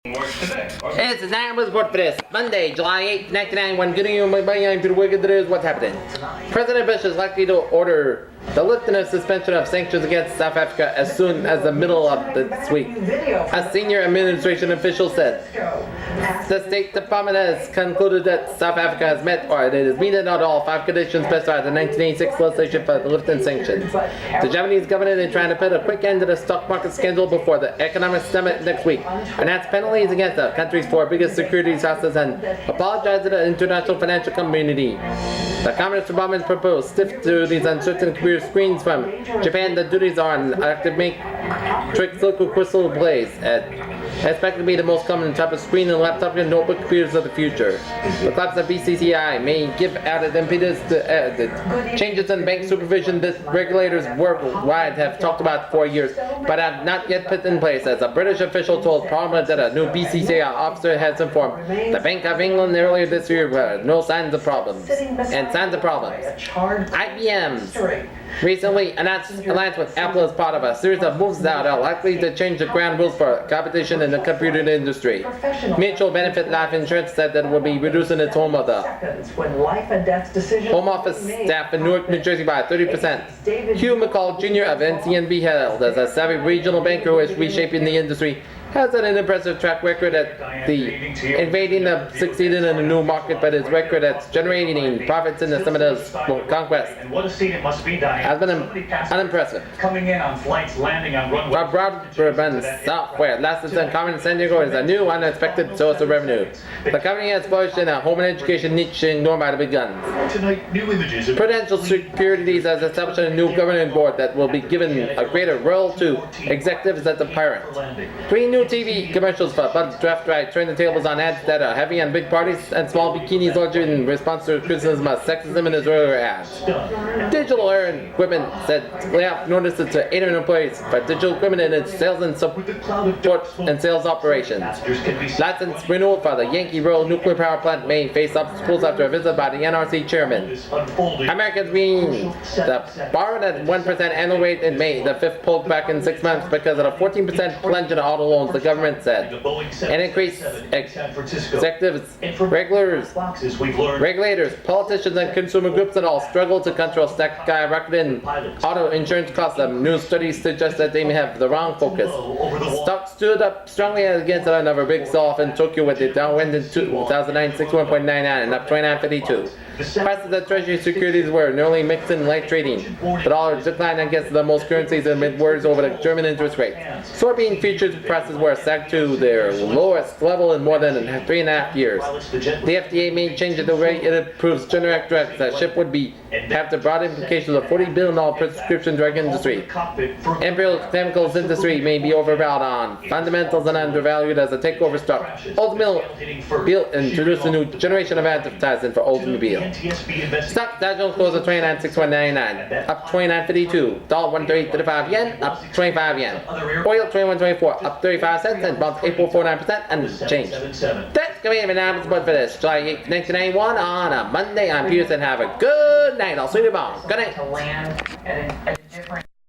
It's the Night Report for this Monday, July 8, 1991. Good evening, everybody. I'm Peter Wiggins. This is what's happening. President Bush is likely to order the lifting of suspension of sanctions against South Africa as soon as the middle of this week. A senior administration official said the State Department has concluded that South Africa has met, or it has meted out all 5 conditions specified in the 1986 legislation for the lifting sanctions. The Japanese government is trying to put a quick end to the stock market scandal before the economic summit next week, and that's penalties against the country's 4 biggest securities houses and apologize to the international financial community. The Communist Department proposed stiff duties on certain computer screens from Japan. The duties are on electric make trick local crystal blaze, expected to be the most common type of screen in laptop and notebook computers of the future. The collapse of BCCI may give added impetus to the changes in bank supervision that regulators worldwide have talked about for years, but have not yet put in place, as a British official told Parliament that a new BCCI officer has informed the Bank of England earlier this year were no signs of problems. IBM recently announced an alliance with Apple as part of a series of moves that are likely to change the ground rules for competition in the computer industry. Mutual Benefit Life Insurance said that it will be reducing its home office staff in Newark, New Jersey by 30%. Hugh McCall Jr. of NCNB, hailed as a savvy regional banker who is reshaping the industry, has an impressive track record at the invading of succeeding in a new market, but his record at generating profits in the some of those conquests has been unimpressive. Coming in on flights landing on runway. Broadband software licensed in common in San Diego is a new unexpected source of revenue. The company has flourished in a home and education niche ignored by the big guns. Tonight, new images of Prudential Securities has established a new governing board that will be given a greater role to executives at the parent. 3 new TV commercials for Bud's Draft Right turn the tables on ads that are heavy on big parties and small bikinis larger in response to criticism of sexism in his earlier ads. Digital Air Equipment said layoff notices to 800 employees for digital equipment in its sales and support and sales operations. License renewal for the Yankee Royal Nuclear Power Plant may face obstacles after a visit by the NRC chairman. Americans being borrowed at 1% annual rate in May, the 5th pulled back in 6 months because of a 14% plunge in auto loans, the government said. An increase executives, regulators, politicians, and consumer groups and all struggle to control skyrocketing auto insurance costs. A new study suggests that they may have the wrong focus. Stocks stood up strongly against another big sell-off in Tokyo, with the Dow Wind in 2009 61.99 and up 29.52. Prices of Treasury securities were nearly mixed in light trading. The dollar declined against the most currencies amid worries over the German interest rate. Soybean futures prices were sagged to their lowest level in more than 3.5 years. The FDA made changes to the way it approves generic drugs that ship would have the broad implications of $40 billion prescription drug industry. Imperial chemicals industry may be overvalued on fundamentals and undervalued as a takeover stock. Oldsmobile introduced a new generation of advertising for Oldsmobile. Stock Dow Jones closed at 29,699, up 29.52. Dollar 138.35 yen, up 25 yen. Oil 21.24, up 35 cents, and bonds 8.49% and change. That's going to be an announcement for this July 8, 1991 on a Monday. I'm Peterson. Have a good night. I'll see you tomorrow. Good night.